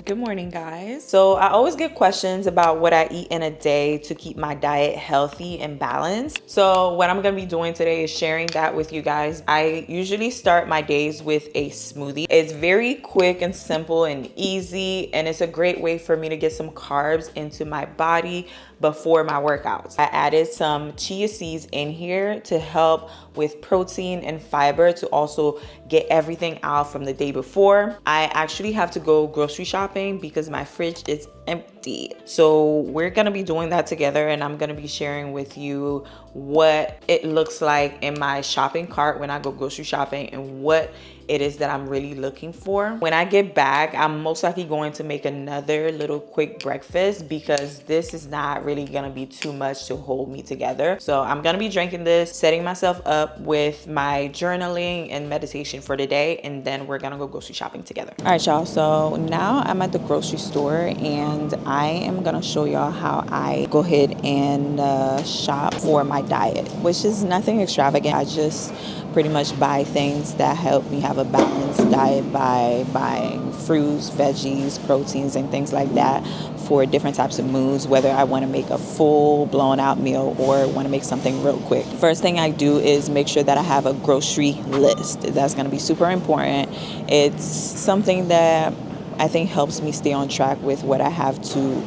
Good morning, guys. So I always get questions about what I eat in a day to keep my diet healthy and balanced. So what I'm gonna be doing today is sharing that with you guys. I usually start my days with a smoothie. It's very quick and simple and easy, and it's a great way for me to get some carbs into my body before my workouts. I added some chia seeds in here to help with protein and fiber to also get everything out from the day before. I actually have to go grocery shopping because my fridge is empty. So we're gonna be doing that together, and I'm gonna be sharing with you what it looks like in my shopping cart when I go grocery shopping and what it is that I'm really looking for. When I get back, I'm most likely going to make another little quick breakfast because this is not really gonna be too much to hold me together. So I'm gonna be drinking this, setting myself up with my journaling and meditation for the day, and then we're gonna go grocery shopping together. All right, y'all, so now I'm at the grocery store and I am gonna show y'all how I go ahead and shop for my diet, which is nothing extravagant. I just pretty much buy things that help me have a balanced diet by buying fruits, veggies, proteins, and things like that for different types of moods, whether I want to make a full blown out meal or want to make something real quick. First thing I do is make sure that I have a grocery list. That's going to be super important. It's something that I think helps me stay on track with what I have to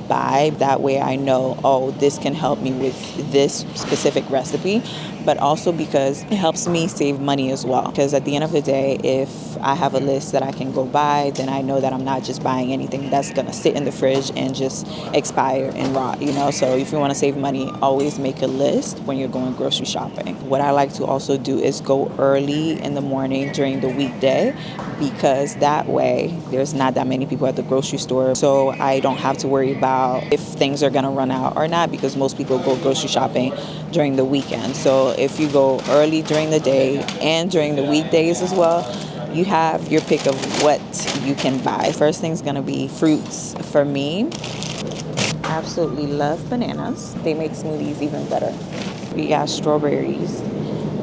buy. That way I know, oh, this can help me with this specific recipe, but also because it helps me save money as well. Because at the end of the day, if I have a list that I can go buy, then I know that I'm not just buying anything that's gonna sit in the fridge and just expire and rot, So if you wanna save money, always make a list when you're going grocery shopping. What I like to also do is go early in the morning during the weekday, because that way there's not that many people at the grocery store, so I don't have to worry about if things are gonna run out or not, because most people go grocery shopping during the weekend. So if you go early during the day and during the weekdays as well, you have your pick of what you can buy. First thing's gonna be fruits for me. Absolutely love bananas. They make smoothies even better. We got strawberries.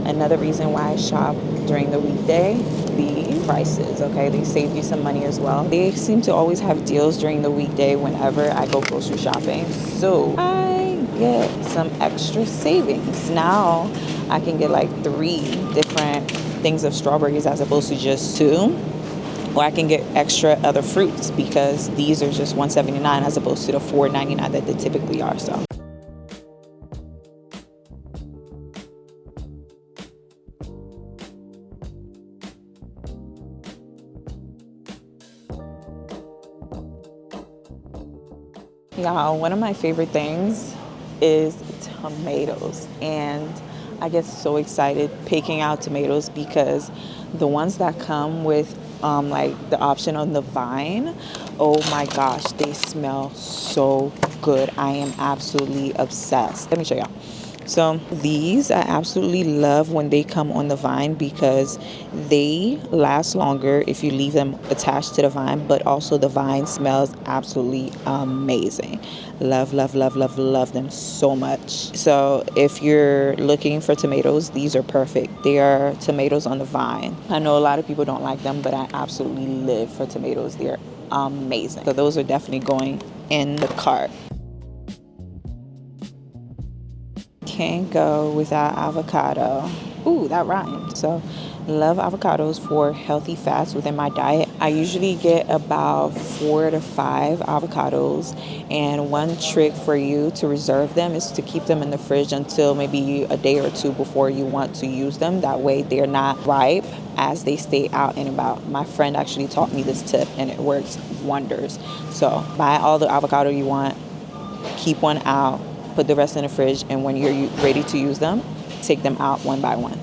Another reason why I shop during the weekday, the prices, okay? They save you some money as well. They seem to always have deals during the weekday whenever I go grocery shopping. So I get some extra savings. Now I can get like 3 different things of strawberries as opposed to just 2. Or I can get extra other fruits because these are just $1.79 as opposed to the $4.99 that they typically are. So y'all, one of my favorite things is tomatoes, and I get so excited picking out tomatoes because the ones that come with like the option on the vine, oh my gosh, they smell so good. I am absolutely obsessed. Let me show y'all. So these I absolutely love when they come on the vine because they last longer if you leave them attached to the vine, but also the vine smells absolutely amazing. Love, love, love, love, love them so much. So if you're looking for tomatoes, these are perfect. They are tomatoes on the vine. I know a lot of people don't like them, but I absolutely live for tomatoes. They're amazing. So those are definitely going in the cart. Can't go without avocado. Ooh, that rhymed. So love avocados for healthy fats within my diet. I usually get about 4 to 5 avocados, and one trick for you to reserve them is to keep them in the fridge until maybe a day or 2 before you want to use them. That way they're not ripe as they stay out and about. My friend actually taught me this tip and it works wonders. So buy all the avocado you want, keep one out, put the rest in the fridge, and when you're ready to use them, take them out one by one.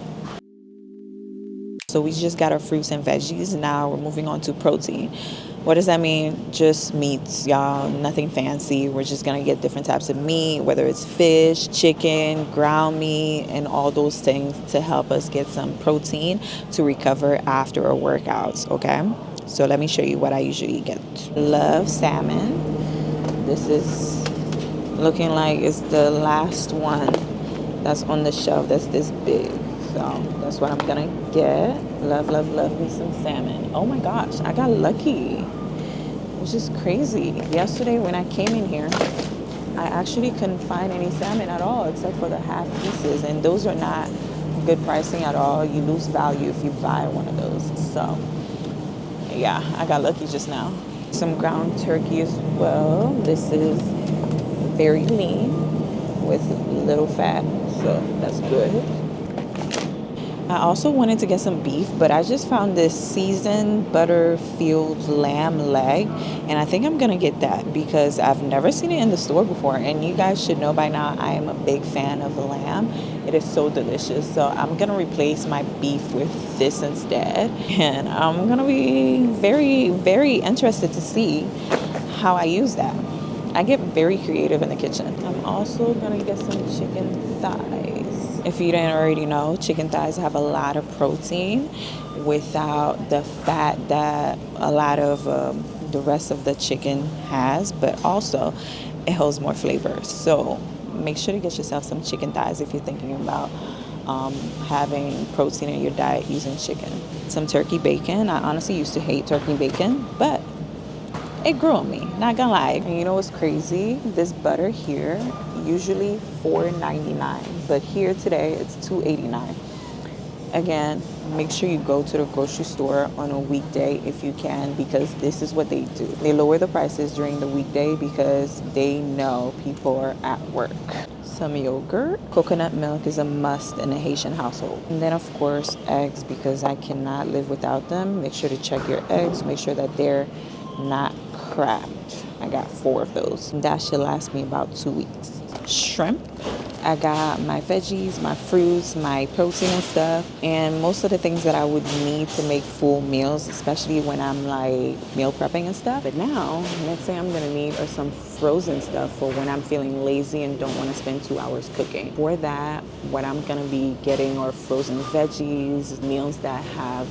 So we just got our fruits and veggies. Now we're moving on to protein. What does that mean? Just meats, y'all. Nothing fancy. We're just gonna get different types of meat, whether it's fish, chicken, ground meat, and all those things to help us get some protein to recover after our workouts, okay? So let me show you what I usually get. Love salmon. This is looking like it's the last one that's on the shelf that's this big. So that's what I'm gonna get. Love, love, love me some salmon. Oh my gosh, I got lucky. which is crazy. Yesterday when I came in here, I actually couldn't find any salmon at all except for the half pieces, and those are not good pricing at all. You lose value if you buy one of those. So yeah, I got lucky just now. Some ground turkey as well. This is very lean with little fat, so that's good. I also wanted to get some beef, but I just found this seasoned butter-filled lamb leg, and I think I'm gonna get that because I've never seen it in the store before, and you guys should know by now I am a big fan of lamb. It is so delicious, so I'm gonna replace my beef with this instead, and I'm gonna be very, very interested to see how I use that. I get very creative in the kitchen. I'm also gonna get some chicken thighs. If you didn't already know, chicken thighs have a lot of protein without the fat that a lot of the rest of the chicken has, but also it holds more flavor. So make sure to get yourself some chicken thighs if you're thinking about having protein in your diet using chicken. Some turkey bacon. I honestly used to hate turkey bacon, but it grew on me, not gonna lie. And you know what's crazy? This butter here, usually $4.99, but here today it's $2.89. Again, make sure you go to the grocery store on a weekday if you can, because this is what they do. They lower the prices during the weekday because they know people are at work. Some yogurt. Coconut milk is a must in a Haitian household. And then of course eggs, because I cannot live without them. Make sure to check your eggs, make sure that they're not cracked. I got 4 of those. That should last me about 2 weeks. Shrimp. I got my veggies, my fruits, my protein and stuff, and most of the things that I would need to make full meals, especially when I'm like meal prepping and stuff. But now, next thing I'm gonna need are some frozen stuff for when I'm feeling lazy and don't want to spend 2 hours cooking. For that, what I'm gonna be getting are frozen veggies, meals that have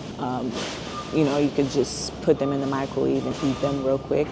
you could just put them in the microwave and eat them real quick.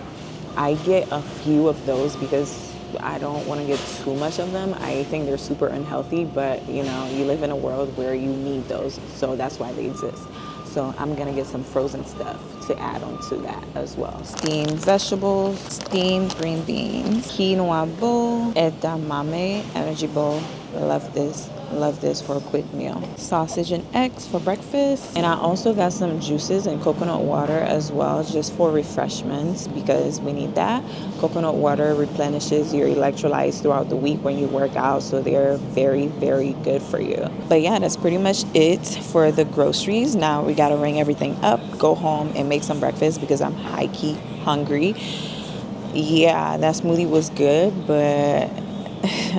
I get a few of those because I don't want to get too much of them. I think they're super unhealthy, but you live in a world where you need those, so that's why they exist. So I'm gonna get some frozen stuff to add on to that as well. Steamed vegetables, steamed green beans, quinoa bowl, edamame energy bowl. Love this. Love this for a quick meal. Sausage and eggs for breakfast. And I also got some juices and coconut water as well, just for refreshments, because we need that. Coconut water replenishes your electrolytes throughout the week when you work out, so they're very, very good for you. But yeah, that's pretty much it for the groceries. Now we gotta ring everything up, go home and make some breakfast because I'm high-key hungry. Yeah, that smoothie was good, but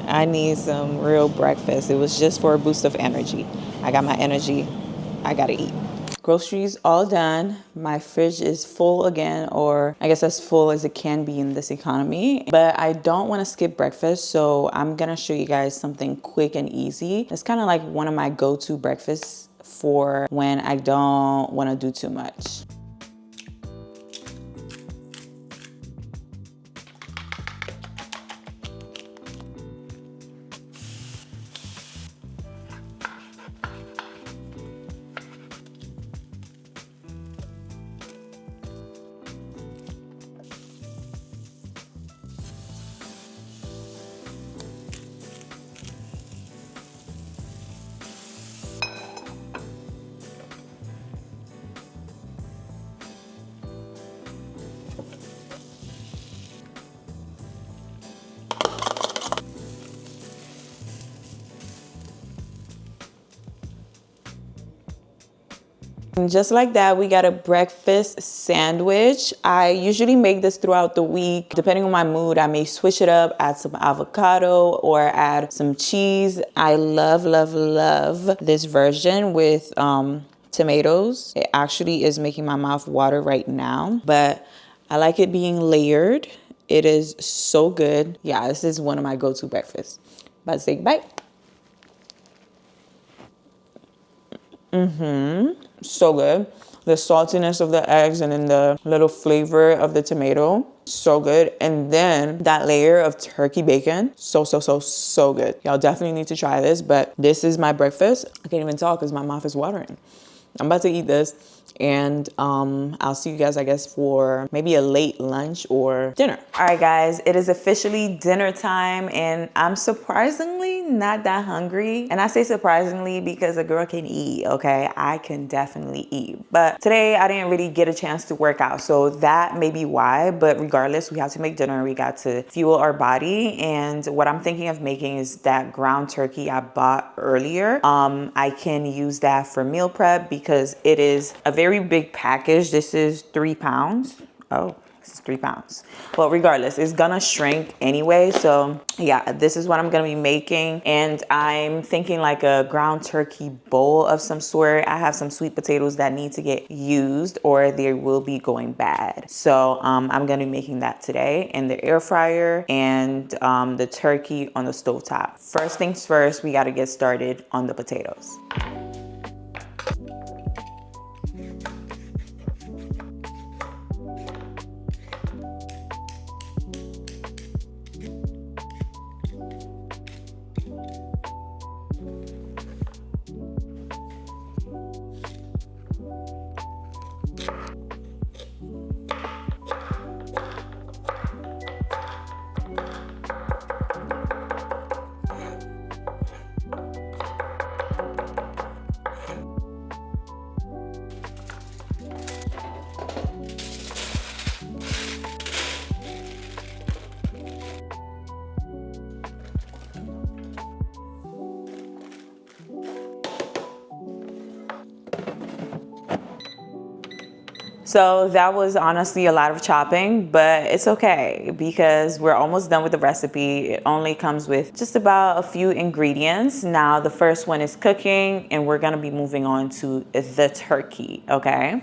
I need some real breakfast. It was just for a boost of energy. I got my energy. I gotta eat. Groceries all done. My fridge is full again, or I guess as full as it can be in this economy. But I don't want to skip breakfast, so I'm gonna show you guys something quick and easy. It's kind of like one of my go-to breakfasts for when I don't want to do too much. And just like that, we got a breakfast sandwich. I usually make this throughout the week. Depending on my mood, I may switch it up, add some avocado or add some cheese. I love, love, love this version with tomatoes. It actually is making my mouth water right now, but I like it being layered. It is so good. Yeah, this is one of my go-to breakfasts. About to say bye. So good. The saltiness of the eggs and then the little flavor of the tomato, so good. And then that layer of turkey bacon, so, so, so, so good. Y'all definitely need to try this, but this is my breakfast. I can't even talk because my mouth is watering. I'm about to eat this, and I'll see you guys, I guess, for maybe a late lunch or dinner. All right, guys, it is officially dinner time, and I'm surprisingly not that hungry. And I say surprisingly because a girl can eat, okay? I can definitely eat. But today I didn't really get a chance to work out, so that may be why. But regardless, we have to make dinner. We got to fuel our body. And what I'm thinking of making is that ground turkey I bought earlier. I can use that for meal prep because it is a very big package. This is 3 pounds. Oh, this is 3 pounds. Well, regardless, it's gonna shrink anyway. So yeah, this is what I'm gonna be making. And I'm thinking like a ground turkey bowl of some sort. I have some sweet potatoes that need to get used or they will be going bad. So I'm gonna be making that today in the air fryer and the turkey on the stovetop. First things first, we gotta get started on the potatoes. So that was honestly a lot of chopping, but it's okay because we're almost done with the recipe. It only comes with just about a few ingredients. Now the first one is cooking, and we're gonna be moving on to the turkey, okay?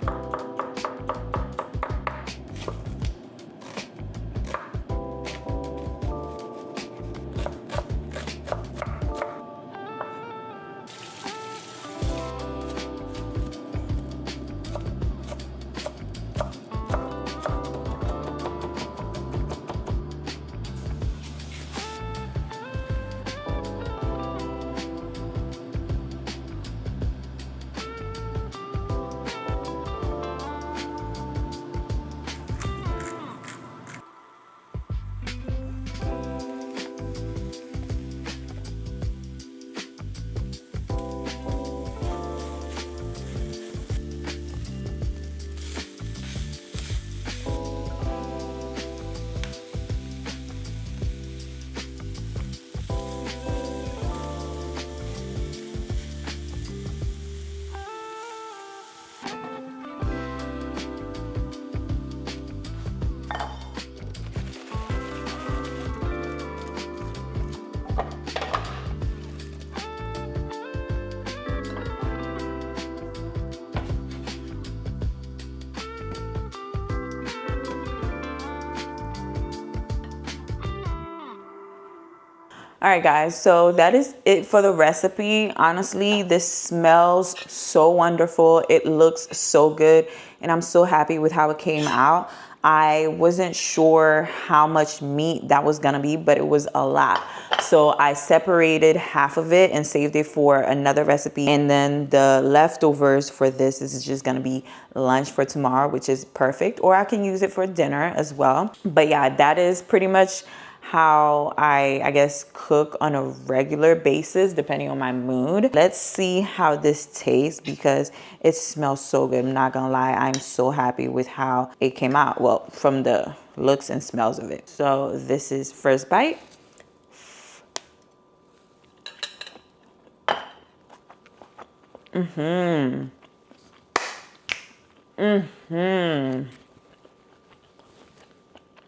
All right, guys, so that is it for the recipe. Honestly, this smells so wonderful. It looks so good, and I'm so happy with how it came out. I wasn't sure how much meat that was gonna be, but it was a lot. So I separated half of it and saved it for another recipe. And then the leftovers for this is just gonna be lunch for tomorrow, which is perfect. Or I can use it for dinner as well. But yeah, that is pretty much how I guess cook on a regular basis depending on my mood. Let's see how this tastes because it smells so good. I'm not gonna lie, I'm so happy with how it came out. Well, from the looks and smells of it. So this is first bite.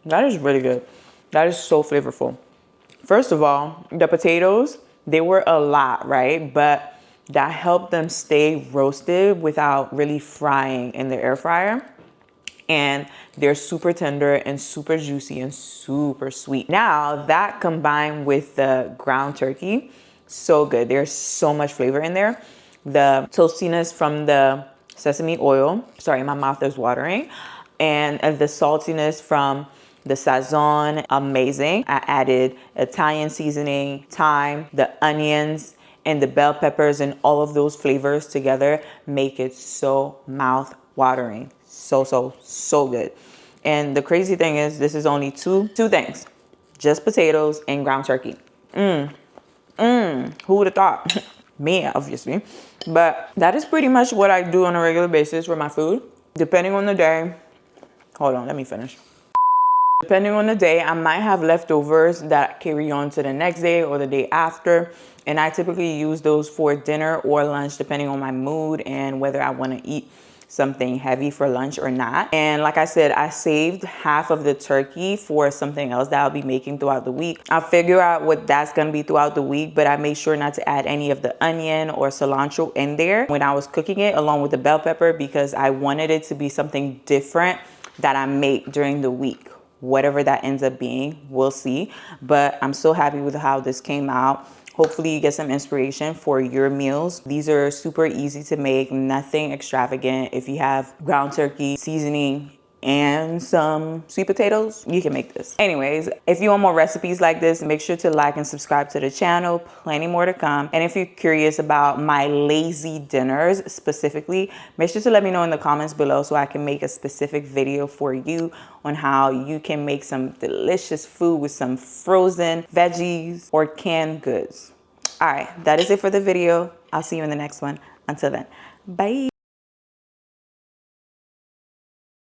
That is really good. That is so flavorful. First of all, the potatoes, they were a lot, right? But that helped them stay roasted without really frying in the air fryer. And they're super tender and super juicy and super sweet. Now that combined with the ground turkey, so good. There's so much flavor in there. The toastiness from the sesame oil, sorry, my mouth is watering, and the saltiness from the sazon, amazing. I added Italian seasoning, thyme, the onions, and the bell peppers and all of those flavors together make it so mouth watering. So good. And the crazy thing is, this is only two things, just potatoes and ground turkey. Who would have thought? Me, obviously. But that is pretty much what I do on a regular basis with my food. Depending on the day, hold on, let me finish. Depending on the day, I might have leftovers that carry on to the next day or the day after. And I typically use those for dinner or lunch, depending on my mood and whether I want to eat something heavy for lunch or not. And like I said, I saved half of the turkey for something else that I'll be making throughout the week. I'll figure out what that's gonna be throughout the week, but I made sure not to add any of the onion or cilantro in there when I was cooking it, along with the bell pepper, because I wanted it to be something different that I make during the week. Whatever that ends up being, we'll see. But I'm so happy with how this came out. Hopefully you get some inspiration for your meals. These are super easy to make, nothing extravagant. If you have ground turkey, seasoning, and some sweet potatoes, you can make this. Anyways, if you want more recipes like this, make sure to like and subscribe to the channel. Plenty more to come. And if you're curious about my lazy dinners specifically, make sure to let me know in the comments below so I can make a specific video for you on how you can make some delicious food with some frozen veggies or canned goods. All right, that is it for the video. I'll see you in the next one. Until then, bye.